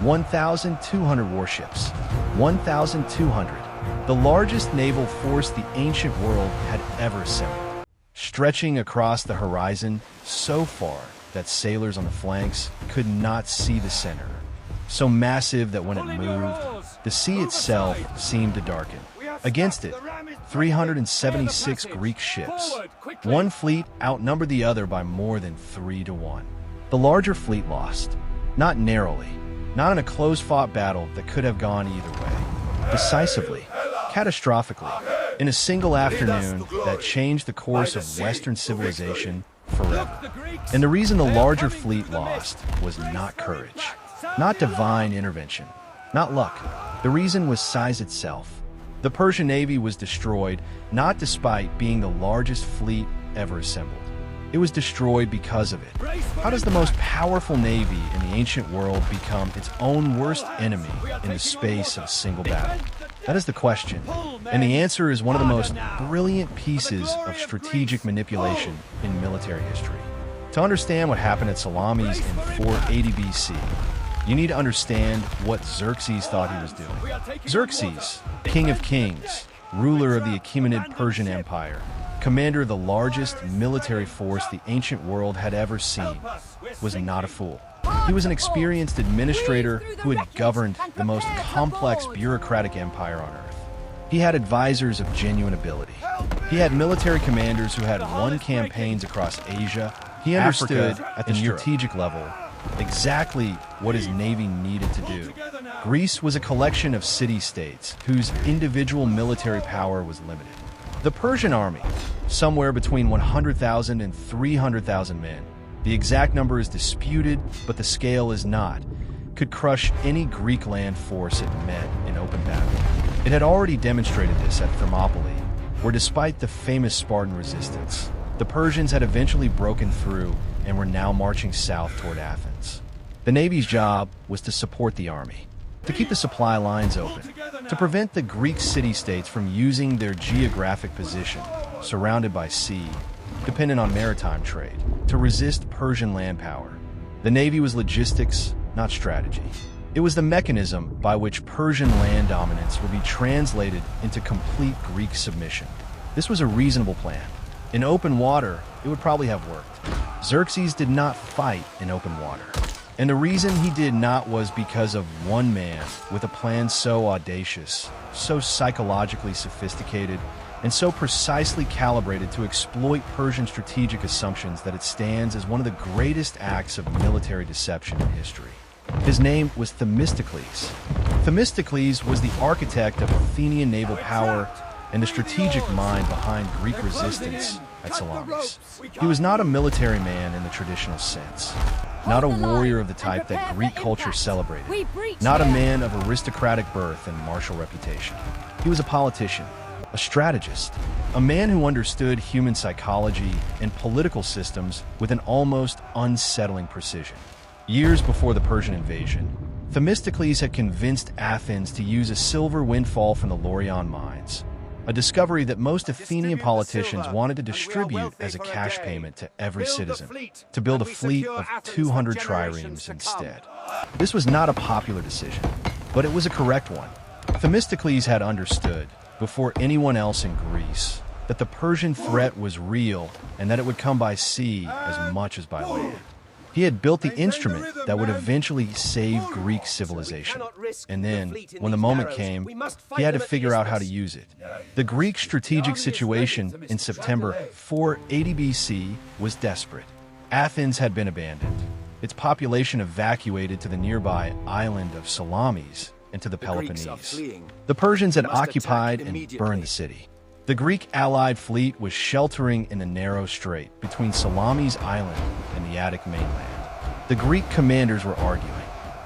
1,200 warships. 1,200. The largest naval force the ancient world had ever assembled, stretching across the horizon so far that sailors on the flanks could not see the center. So massive that when it moved, the sea itself seemed to darken. Against it, 376 Greek ships. One fleet outnumbered the other by more than 3-1. The larger fleet lost, not narrowly, not in a close-fought battle that could have gone either way, decisively, catastrophically, in a single afternoon that changed the course of Western civilization forever. And the reason the larger fleet lost was not courage, not divine intervention, not luck. The reason was size itself. The Persian navy was destroyed not despite being the largest fleet ever assembled. It was destroyed because of it. How does the most powerful navy in the ancient world become its own worst enemy in the space of a single battle? That is the question, and the answer is one of the most brilliant pieces of strategic manipulation in military history. To understand what happened at Salamis in 480 BC, you need to understand what Xerxes thought he was doing. Xerxes, king of kings, ruler of the Achaemenid Persian Empire, commander of the largest military force the ancient world had ever seen, was not a fool. He was an experienced administrator who had governed the most complex bureaucratic empire on earth. He had advisors of genuine ability. He had military commanders who had won campaigns across Asia. He understood at the strategic level exactly what his navy needed to do. Greece was a collection of city-states whose individual military power was limited. The Persian army, somewhere between 100,000 and 300,000 men, the exact number is disputed, but the scale is not, could crush any Greek land force it met in open battle. It had already demonstrated this at Thermopylae, where despite the famous Spartan resistance, the Persians had eventually broken through and were now marching south toward Athens. The Navy's job was to support the army, to keep the supply lines open, to prevent the Greek city-states from using their geographic position, surrounded by sea, dependent on maritime trade, to resist Persian land power. The Navy was logistics, not strategy. It was the mechanism by which Persian land dominance would be translated into complete Greek submission. This was a reasonable plan. In open water, it would probably have worked. Xerxes did not fight in open water. And the reason he did not was because of one man with a plan so audacious, so psychologically sophisticated, and so precisely calibrated to exploit Persian strategic assumptions that it stands as one of the greatest acts of military deception in history. His name was Themistocles. Themistocles was the architect of Athenian naval power and the strategic mind behind Greek resistance at Salamis. He was not a military man in the traditional sense, not a warrior of the type that Greek culture celebrated, not a man of aristocratic birth and martial reputation. He was a politician, a strategist, a man who understood human psychology and political systems with an almost unsettling precision. Years before the Persian invasion, Themistocles had convinced Athens to use a silver windfall from the Laurion mines, a discovery that most Athenian politicians wanted to distribute as a cash payment to every citizen, to build a fleet of 200 triremes instead. This was not a popular decision, but it was a correct one. Themistocles had understood, before anyone else in Greece, that the Persian threat was real and that it would come by sea as much as by land. He had built the instrument that would eventually save Greek civilization. And then, when the moment came, he had to figure out how to use it. The Greek strategic situation in September 480 BC was desperate. Athens had been abandoned, its population evacuated to the nearby island of Salamis and to the Peloponnese. The Persians had occupied and burned the city. The Greek allied fleet was sheltering in the narrow strait between Salamis Island and the Attic mainland. The Greek commanders were arguing.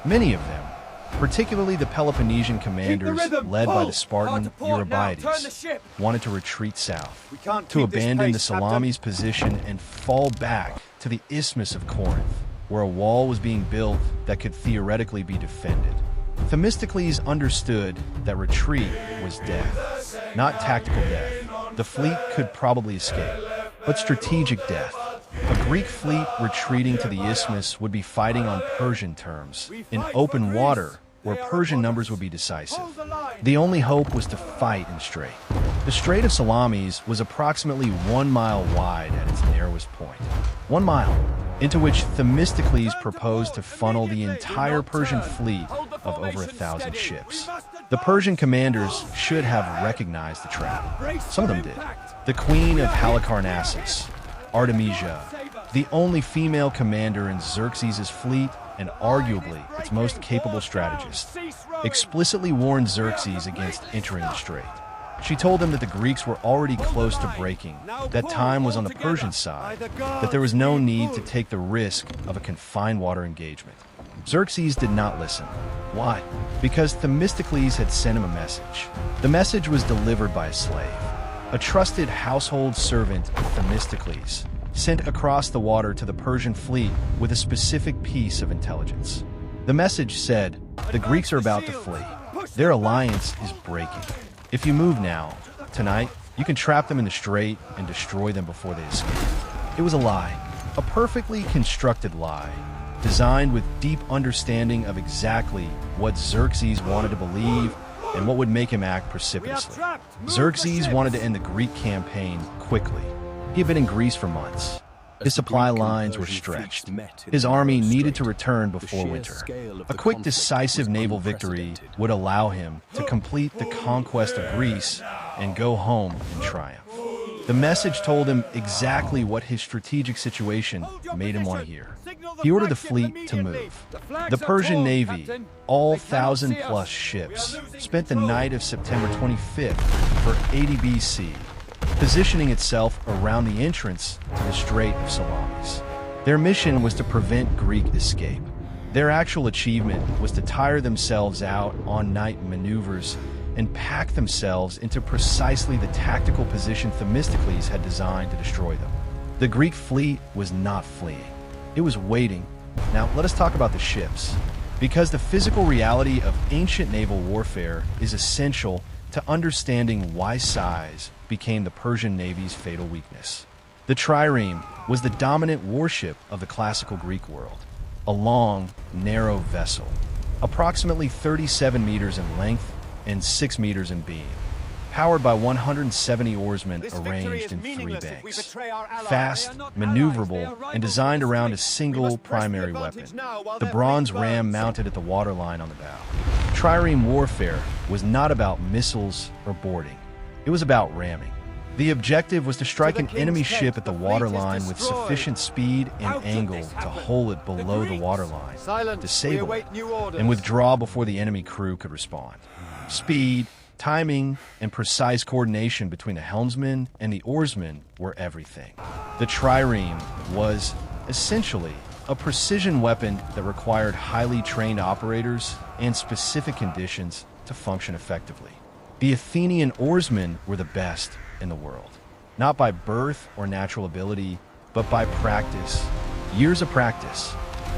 Many of them, particularly the Peloponnesian commanders led by the Spartan Eurybiades, wanted to retreat south, to abandon the Salamis position and fall back to the Isthmus of Corinth, where a wall was being built that could theoretically be defended. Themistocles understood that retreat was death, not tactical death. The fleet could probably escape, but strategic death. A Greek fleet retreating to the isthmus would be fighting on Persian terms, in open water, where Persian numbers would be decisive. The only hope was to fight in the strait. The Strait of Salamis was approximately 1 mile wide at its narrowest point. 1 mile, into which Themistocles proposed to funnel the entire Persian fleet of over 1,000 ships. The Persian commanders should have recognized the trap. Some of them did. The Queen of Halicarnassus, Artemisia, the only female commander in Xerxes' fleet and arguably its most capable strategist, explicitly warned Xerxes against entering the strait. She told him that the Greeks were already close to breaking, that time was on the Persian side, that there was no need to take the risk of a confined water engagement. Xerxes did not listen. Why? Because Themistocles had sent him a message. The message was delivered by a slave, a trusted household servant of Themistocles, sent across the water to the Persian fleet with a specific piece of intelligence. The message said, "The Greeks are about to flee. Their alliance is breaking. If you move now, tonight, you can trap them in the strait and destroy them before they escape." It was a lie, a perfectly constructed lie, designed with deep understanding of exactly what Xerxes wanted to believe and what would make him act precipitously. Xerxes wanted to end the Greek campaign quickly. He had been in Greece for months. His supply lines were stretched. His army needed to return before winter. A quick, decisive naval victory would allow him to complete the conquest of Greece and go home in triumph. The message told him exactly what his strategic situation made him want to hear. He ordered the fleet to move. The Persian Navy, all 1,000-plus ships, spent the night of September 25th for 80 BC, positioning itself around the entrance to the Strait of Salamis. Their mission was to prevent Greek escape. Their actual achievement was to tire themselves out on night maneuvers and pack themselves into precisely the tactical position Themistocles had designed to destroy them. The Greek fleet was not fleeing. It was waiting. Now, let us talk about the ships, because the physical reality of ancient naval warfare is essential to understanding why size became the Persian Navy's fatal weakness. The trireme was the dominant warship of the classical Greek world, a long, narrow vessel, approximately 37 meters in length and 6 meters in beam, powered by 170 oarsmen arranged in 3 banks, fast, maneuverable, and designed around a single primary weapon, the bronze ram mounted at the waterline on the bow. Trireme warfare was not about missiles or boarding. It was about ramming. The objective was to strike an enemy ship at the waterline with sufficient speed and angle to hold it below the waterline, disable it, and withdraw before the enemy crew could respond. Speed, timing, and precise coordination between the helmsman and the oarsmen were everything. The trireme was, essentially, a precision weapon that required highly trained operators and specific conditions to function effectively. The Athenian oarsmen were the best in the world, not by birth or natural ability, but by practice. Years of practice,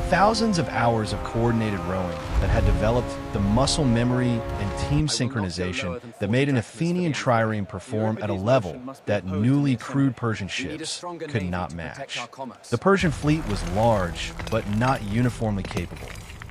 thousands of hours of coordinated rowing that had developed the muscle memory and team synchronization that made an Athenian trireme perform at a level that newly crewed Persian ships could not match. The Persian fleet was large, but not uniformly capable.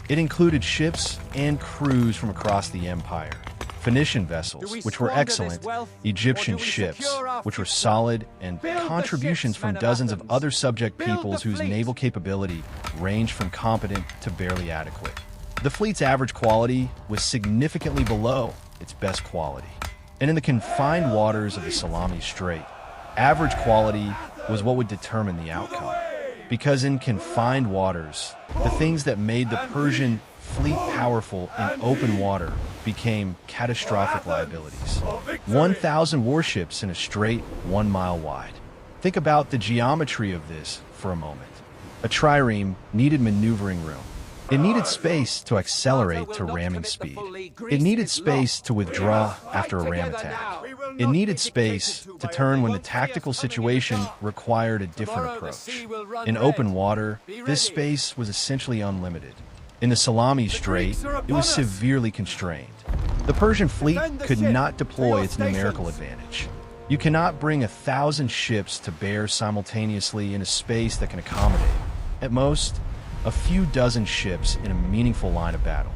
It included ships and crews from across the empire. Phoenician vessels, which were excellent, Egyptian ships, which were solid, and contributions from dozens of other subject peoples whose naval capability ranged from competent to barely adequate. The fleet's average quality was significantly below its best quality. And in the confined waters of the Salamis Strait, average quality was what would determine the outcome. Because in confined waters, the things that made the Persian fleet powerful in open water became catastrophic liabilities. 1,000 warships in a strait 1 mile wide. Think about the geometry of this for a moment. A trireme needed maneuvering room. It needed space to accelerate to ramming speed. It needed space to withdraw after a ram attack. It needed space to turn when the tactical situation required a different approach. In open water, this space was essentially unlimited. In the Salamis Strait, it was severely constrained. The Persian fleet could not deploy its numerical advantage. You cannot bring 1,000 ships to bear simultaneously in a space that can accommodate, at most, a few dozen ships in a meaningful line of battle.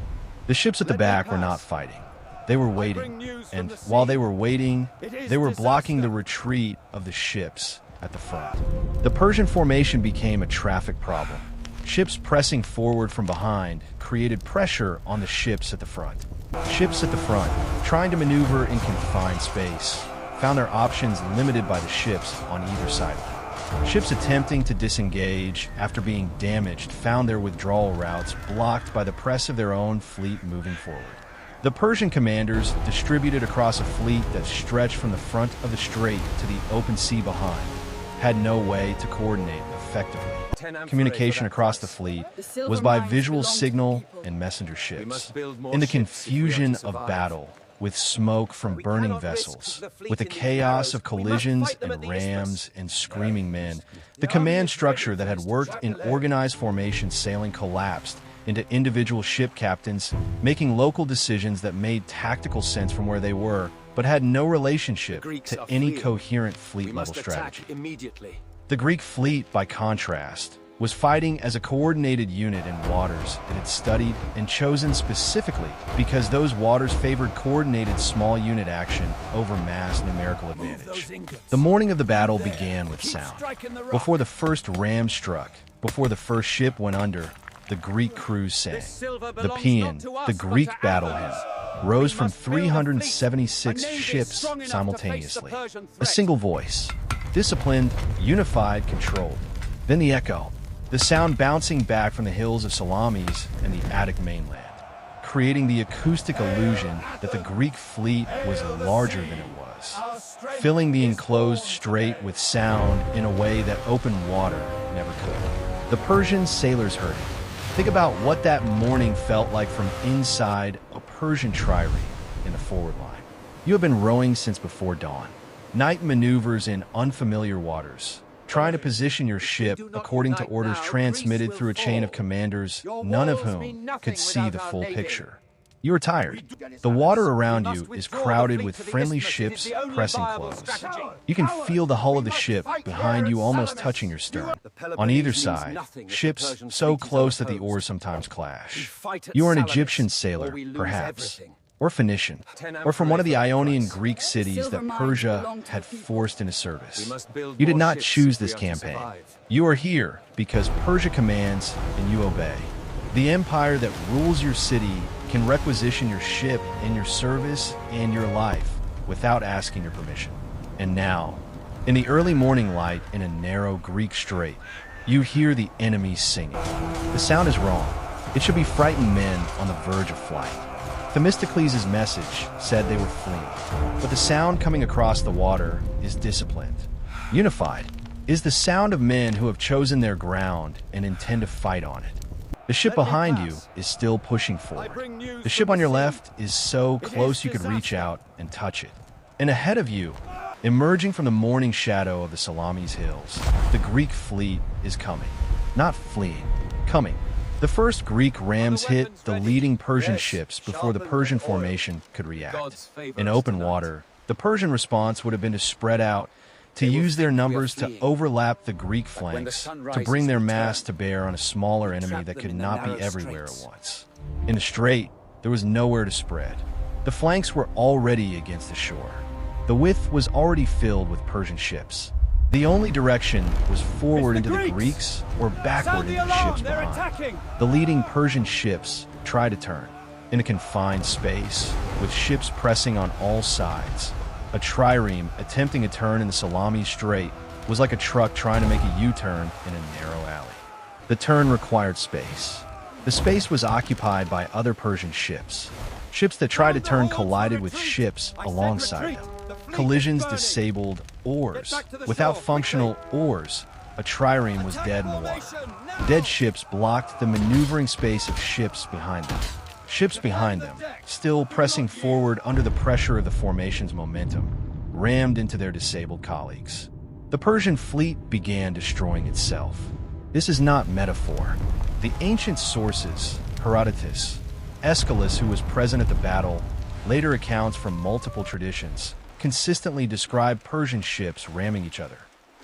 The ships at the back were not fighting. They were waiting, and while they were waiting, they were blocking the retreat of the ships at the front. The Persian formation became a traffic problem. Ships pressing forward from behind created pressure on the ships at the front. Ships at the front, trying to maneuver in confined space, found their options limited by the ships on either side of them. Ships attempting to disengage after being damaged found their withdrawal routes blocked by the press of their own fleet moving forward. The Persian commanders, distributed across a fleet that stretched from the front of the strait to the open sea behind, had no way to coordinate effectively. Communication across the fleet was by visual signal and messenger ships. In the confusion of battle, with smoke from burning vessels, with the chaos of collisions and rams and screaming men, the command structure that had worked in organized formation sailing collapsed into individual ship captains making local decisions that made tactical sense from where they were, but had no relationship to any coherent fleet-level strategy. The Greek fleet, by contrast, was fighting as a coordinated unit in waters it had studied and chosen specifically because those waters favored coordinated small unit action over mass numerical advantage. The morning of the battle began with sound. Before the first ram struck, before the first ship went under, the Greek crews sang. The paean, the Greek battle hymn, rose from 376 ships simultaneously. A single voice, disciplined, unified, controlled. Then the echo, the sound bouncing back from the hills of Salamis and the Attic mainland, creating the acoustic illusion that the Greek fleet was larger than it was, filling the enclosed strait with sound in a way that open water never could. The Persian sailors heard it. Think about what that morning felt like from inside a Persian trireme in the forward line. You have been rowing since before dawn. Night maneuvers in unfamiliar waters, trying to position your ship according to orders transmitted through a chain of commanders, none of whom could see the full picture. You are tired. The water around you is crowded with friendly ships pressing close. You can feel the hull of the ship behind you almost touching your stern. On either side, ships so close that the oars sometimes clash. You are an Egyptian sailor, perhaps, or Phoenician, or from one of the Ionian Greek cities that Persia had forced into service. You did not choose this campaign. You are here because Persia commands and you obey. The empire that rules your city can requisition your ship and your service and your life without asking your permission. And now, in the early morning light in a narrow Greek strait, you hear the enemy singing. The sound is wrong. It should be frightened men on the verge of flight. Themistocles' message said they were fleeing, but the sound coming across the water is disciplined. Unified is the sound of men who have chosen their ground and intend to fight on it. The ship behind you is still pushing forward. The ship on your left is so close you could reach out and touch it. And ahead of you, emerging from the morning shadow of the Salamis hills, the Greek fleet is coming. Not fleeing, coming. The first Greek rams hit the leading Persian ships before the Persian formation could react. In open water, the Persian response would have been to spread out, to use their numbers to overlap the Greek flanks, to bring their mass to bear on a smaller enemy that could not be everywhere at once. In the strait, there was nowhere to spread. The flanks were already against the shore. The width was already filled with Persian ships. The only direction was forward into the Greeks or backward into the ships behind. The leading Persian ships tried to turn. In a confined space, with ships pressing on all sides, a trireme attempting a turn in the Salamis Strait was like a truck trying to make a U-turn in a narrow alley. The turn required space. The space was occupied by other Persian ships. Ships that tried to turn collided with ships alongside them. Collisions disabled oars. Without functional oars, a trireme was dead in the water. Dead ships blocked the maneuvering space of ships behind them. Ships behind them, still pressing forward under the pressure of the formation's momentum, rammed into their disabled colleagues. The Persian fleet began destroying itself. This is not metaphor. The ancient sources, Herodotus, Aeschylus, who was present at the battle, later accounts from multiple traditions, consistently described Persian ships ramming each other.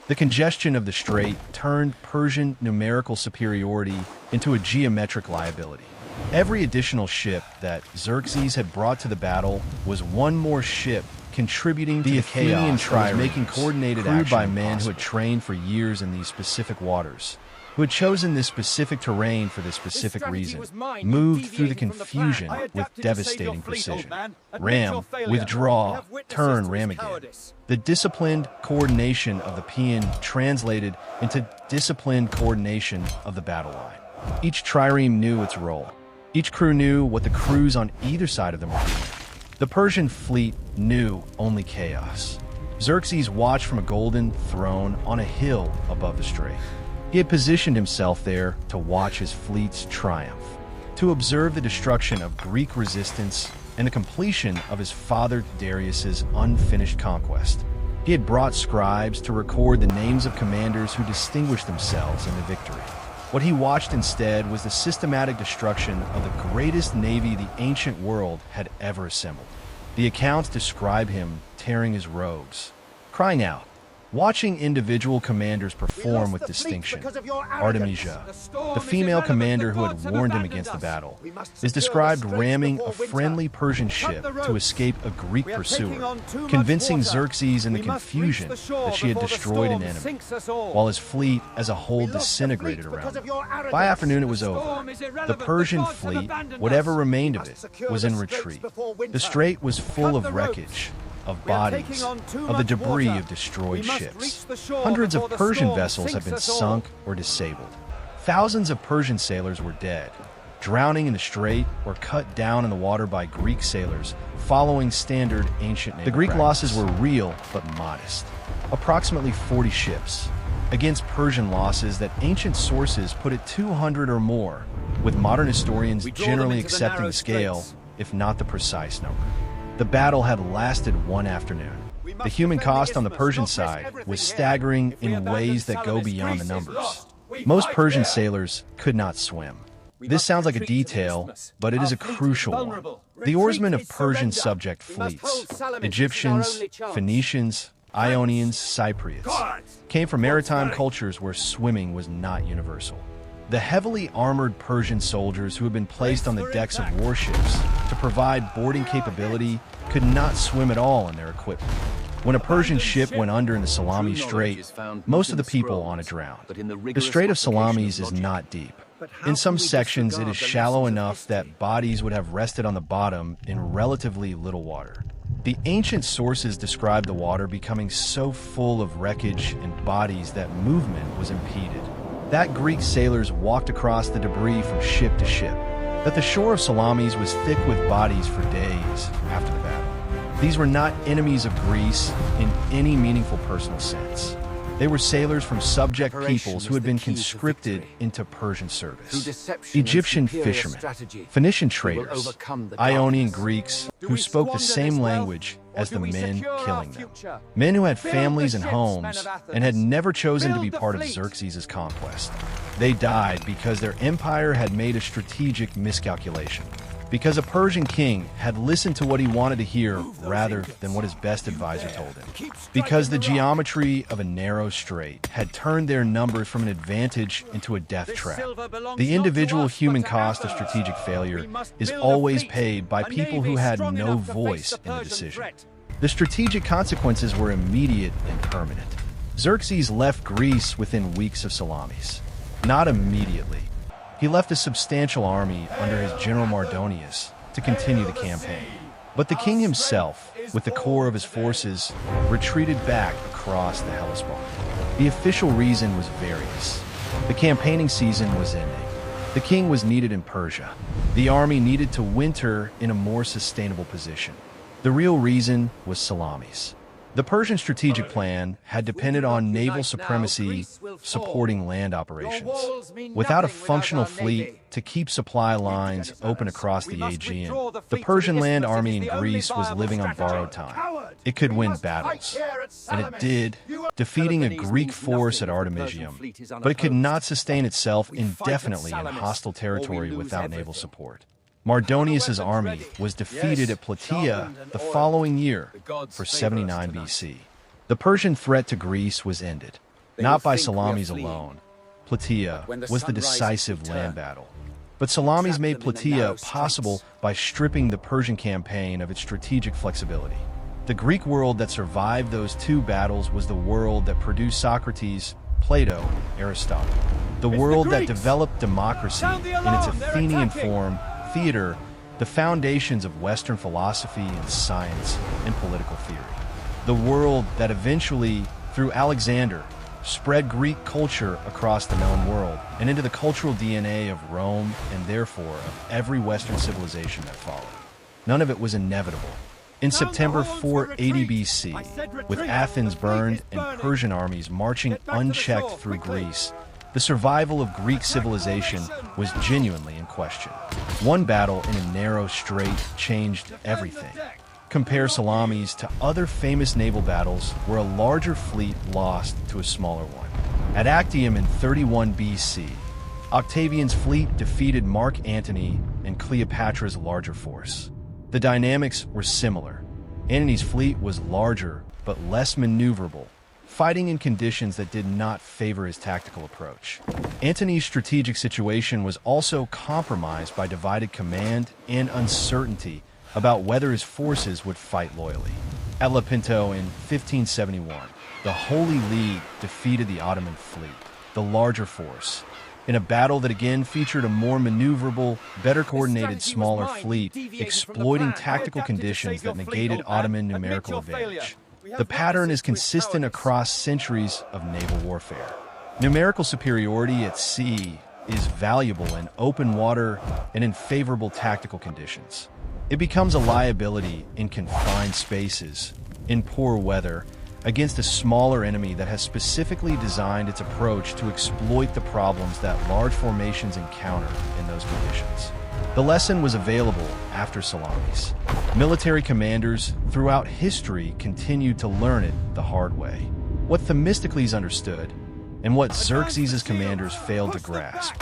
The congestion of the strait turned Persian numerical superiority into a geometric liability. Every additional ship that Xerxes had brought to the battle was one more ship contributing to the Athenian triremes, making coordinated action by men who had trained for years in these specific waters, who had chosen this specific terrain for this specific reason, moved through the confusion with devastating precision. Ram, withdraw, turn, ram again. The disciplined coordination of the paean translated into disciplined coordination of the battle line. Each trireme knew its role. Each crew knew what the crews on either side of them were doing. The Persian fleet knew only chaos. Xerxes watched from a golden throne on a hill above the strait. He had positioned himself there to watch his fleet's triumph, to observe the destruction of Greek resistance and the completion of his father Darius's unfinished conquest. He had brought scribes to record the names of commanders who distinguished themselves in the victory. What he watched instead was the systematic destruction of the greatest navy the ancient world had ever assembled. The accounts describe him tearing his robes, crying out, watching individual commanders perform with distinction. Artemisia, the female commander who had warned him against the battle, is described ramming a friendly Persian ship to escape a Greek pursuer, convincing Xerxes in the confusion that she had destroyed an enemy, while his fleet as a whole disintegrated around him. By afternoon it was over. The Persian fleet, whatever remained of it, was in retreat. The strait was full of wreckage, of bodies, of the debris of destroyed ships. Hundreds of Persian vessels had been sunk or disabled. Thousands of Persian sailors were dead, drowning in the strait or cut down in the water by Greek sailors, following standard ancient naval practice. The Greek losses were real but modest, approximately 40 ships, against Persian losses that ancient sources put at 200 or more, with modern historians generally accepting the scale, if not the precise number. The battle had lasted one afternoon. The human cost on the Persian side was staggering in ways that go beyond the numbers. Most Persian sailors could not swim. This sounds like a detail, but it is a crucial one. The oarsmen of Persian subject fleets, Egyptians, Phoenicians, Ionians, Cypriots, came from maritime cultures where swimming was not universal. The heavily armored Persian soldiers who had been placed on the decks of warships to provide boarding capability could not swim at all in their equipment. When a Persian ship went under in the Salamis Strait, most of the people on it drowned. The Strait of Salamis is not deep. In some sections, it is shallow enough that bodies would have rested on the bottom in relatively little water. The ancient sources describe the water becoming so full of wreckage and bodies that movement was impeded. That Greek sailors walked across the debris from ship to ship, that the shore of Salamis was thick with bodies for days after the battle. These were not enemies of Greece in any meaningful personal sense. They were sailors from subject peoples who had been conscripted into Persian service. Egyptian fishermen, Phoenician traders, Ionian Greeks who spoke the same language as the men killing them. Men who had families and homes and had never chosen to be part of Xerxes' conquest. They died because their empire had made a strategic miscalculation. Because a Persian king had listened to what he wanted to hear rather than what his best advisor told him. Because the geometry of a narrow strait had turned their numbers from an advantage into a death trap. The individual human cost of strategic failure is always paid by people who had no voice in the decision. The strategic consequences were immediate and permanent. Xerxes left Greece within weeks of Salamis. Not immediately. He left a substantial army under his general Mardonius to continue the campaign. But the king himself, with the core of his forces, retreated back across the Hellespont. The official reason was various. The campaigning season was ending. The king was needed in Persia. The army needed to winter in a more sustainable position. The real reason was Salamis. The Persian strategic plan had depended on naval supremacy supporting land operations. Without a functional fleet to keep supply lines open across the Aegean, the Persian land army in Greece was living on borrowed time. It could win battles, and it did, defeating a Greek force at Artemisium, but it could not sustain itself indefinitely in hostile territory without naval support. Mardonius's army was defeated at Plataea the following year for 79 BC. The Persian threat to Greece was ended, not by Salamis alone. Plataea was the decisive land battle. But Salamis made Plataea possible by stripping the Persian campaign of its strategic flexibility. The Greek world that survived those two battles was the world that produced Socrates, Plato, Aristotle. The world that developed democracy in its Athenian form, theater, the foundations of Western philosophy and science and political theory. The world that eventually, through Alexander, spread Greek culture across the known world and into the cultural DNA of Rome and therefore of every Western civilization that followed. None of it was inevitable. In September 480 BC, with Athens burned and Persian armies marching unchecked through Greece, the survival of Greek civilization was genuinely in question. One battle in a narrow strait changed everything. Compare Salamis to other famous naval battles where a larger fleet lost to a smaller one. At Actium in 31 BC, Octavian's fleet defeated Mark Antony and Cleopatra's larger force. The dynamics were similar. Antony's fleet was larger but less maneuverable, fighting in conditions that did not favor his tactical approach. Antony's strategic situation was also compromised by divided command and uncertainty about whether his forces would fight loyally. At Lepanto in 1571, the Holy League defeated the Ottoman fleet, the larger force, in a battle that again featured a more maneuverable, better coordinated, smaller fleet, exploiting tactical conditions that negated Ottoman numerical advantage. The pattern is consistent across centuries of naval warfare. Numerical superiority at sea is valuable in open water and in favorable tactical conditions. It becomes a liability in confined spaces, in poor weather, against a smaller enemy that has specifically designed its approach to exploit the problems that large formations encounter in those conditions. The lesson was available after Salamis. Military commanders throughout history continued to learn it the hard way. What Themistocles understood, and what Xerxes' commanders failed to grasp,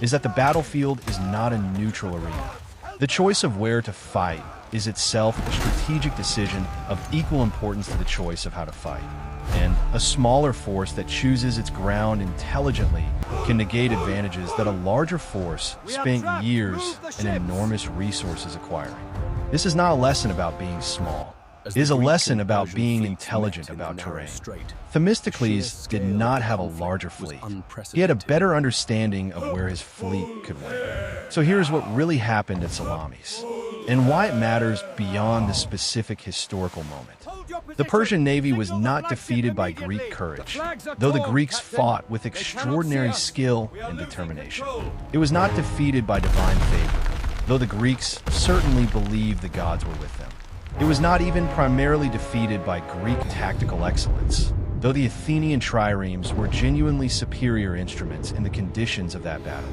is that the battlefield is not a neutral arena. The choice of where to fight is itself a strategic decision of equal importance to the choice of how to fight. And a smaller force that chooses its ground intelligently can negate advantages that a larger force spent years and enormous resources acquiring. This is not a lesson about being small. It is a lesson about being intelligent about terrain. Themistocles did not have a larger fleet. He had a better understanding of where his fleet could win. So here's what really happened at Salamis, and why it matters beyond the specific historical moment. The Persian navy was not defeated by Greek courage, though the Greeks fought with extraordinary skill and determination. It was not defeated by divine favor, though the Greeks certainly believed the gods were with them. It was not even primarily defeated by Greek tactical excellence, though the Athenian triremes were genuinely superior instruments in the conditions of that battle.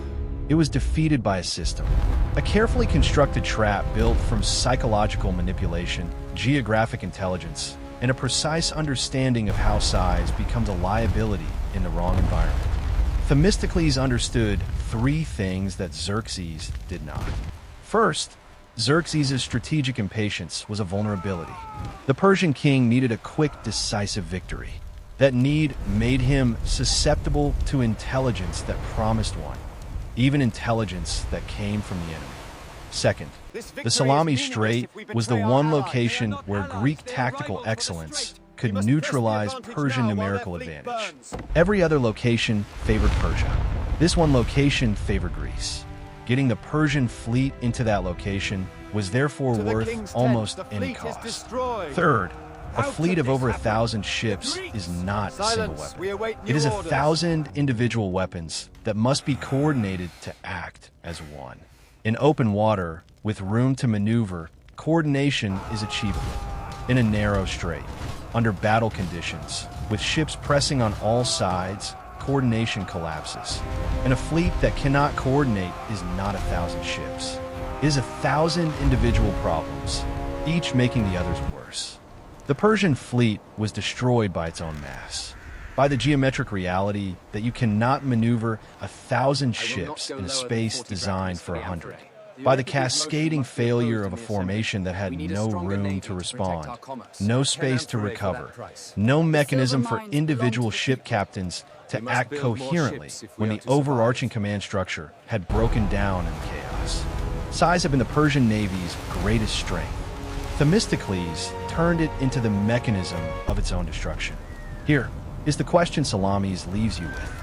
It was defeated by a system, a carefully constructed trap built from psychological manipulation, geographic intelligence, and a precise understanding of how size becomes a liability in the wrong environment. Themistocles understood three things that Xerxes did not. First, Xerxes' strategic impatience was a vulnerability. The Persian king needed a quick, decisive victory. That need made him susceptible to intelligence that promised one, even intelligence that came from the enemy. Second, the Salamis Strait was the one location where Greek tactical excellence could neutralize Persian numerical advantage. Every other location favored Persia. This one location favored Greece. Getting the Persian fleet into that location was therefore worth almost any cost. Third, a fleet of over 1,000 ships is not a single weapon. It is 1,000 individual weapons that must be coordinated to act as one. In open water, with room to maneuver, coordination is achievable. In a narrow strait, under battle conditions, with ships pressing on all sides, coordination collapses. And a fleet that cannot coordinate is not 1,000 ships. It is 1,000 individual problems, each making the others worse. The Persian fleet was destroyed by its own mass, by the geometric reality that you cannot maneuver 1,000 ships in a space designed for 100. by the cascading failure of a formation that had no room to respond, no space to recover, no mechanism for individual ship captains to act coherently when the overarching command structure had broken down in chaos. Size had been the Persian Navy's greatest strength. Themistocles turned it into the mechanism of its own destruction. Here is the question Salamis leaves you with.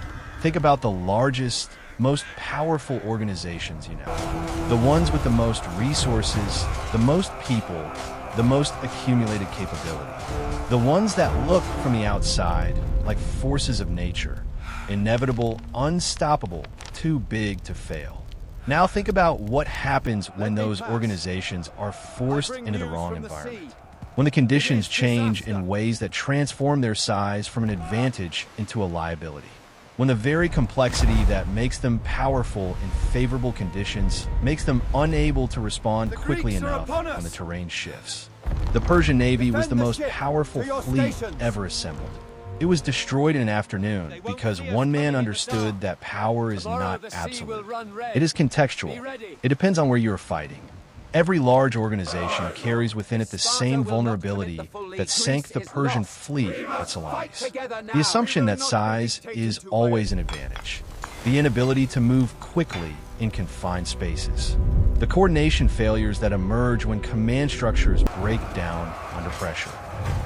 Think about the largest, most powerful organizations you know. The ones with the most resources, the most people, the most accumulated capability. The ones that look from the outside like forces of nature, inevitable, unstoppable, too big to fail. Now think about what happens when those organizations are forced into the wrong environment. When the conditions change in ways that transform their size from an advantage into a liability. When the very complexity that makes them powerful in favorable conditions makes them unable to respond quickly enough when the terrain shifts. The Persian Navy was the most powerful fleet ever assembled. It was destroyed in an afternoon because one man understood that power is not absolute. It is contextual. It depends on where you are fighting. Every large organization carries within it the same vulnerability that sank the Persian fleet at Salamis. The assumption that size is always an advantage. The inability to move quickly in confined spaces. The coordination failures that emerge when command structures break down under pressure.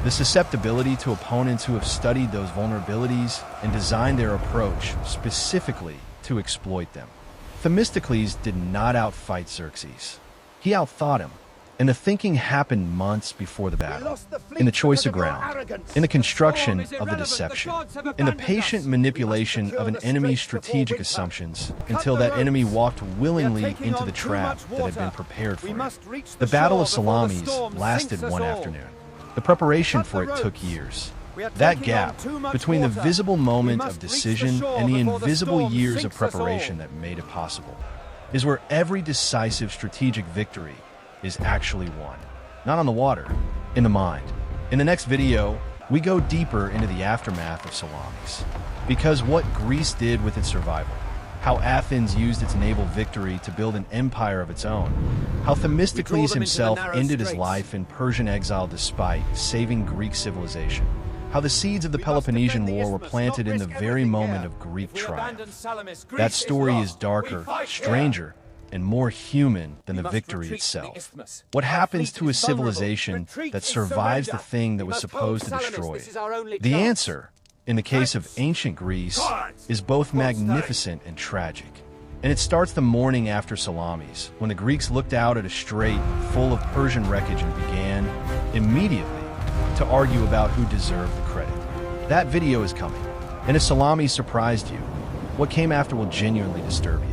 The susceptibility to opponents who have studied those vulnerabilities and designed their approach specifically to exploit them. Themistocles did not outfight Xerxes. He outthought him, and the thinking happened months before the battle, in the choice of ground, in the construction of the deception, in the patient manipulation of an enemy's strategic assumptions until that enemy walked willingly into the trap that had been prepared for him. The Battle of Salamis lasted one afternoon. The preparation for it took years. That gap between the visible moment of decision and the invisible years of preparation that made it possible is where every decisive strategic victory is actually won. Not on the water, in the mind. In the next video, we go deeper into the aftermath of Salamis. Because what Greece did with its survival, how Athens used its naval victory to build an empire of its own, how Themistocles himself ended his life in Persian exile despite saving Greek civilization, how the seeds of the Peloponnesian War were planted in the very moment of Greek triumph. That story is darker, stranger, and more human than the victory itself. What happens to a civilization that survives the thing that was supposed to destroy it? The answer, in the case of ancient Greece, is both magnificent and tragic. And it starts the morning after Salamis, when the Greeks looked out at a strait full of Persian wreckage and began, immediately, to argue about who deserved the credit. That video is coming, and if Salamis surprised you, what came after will genuinely disturb you.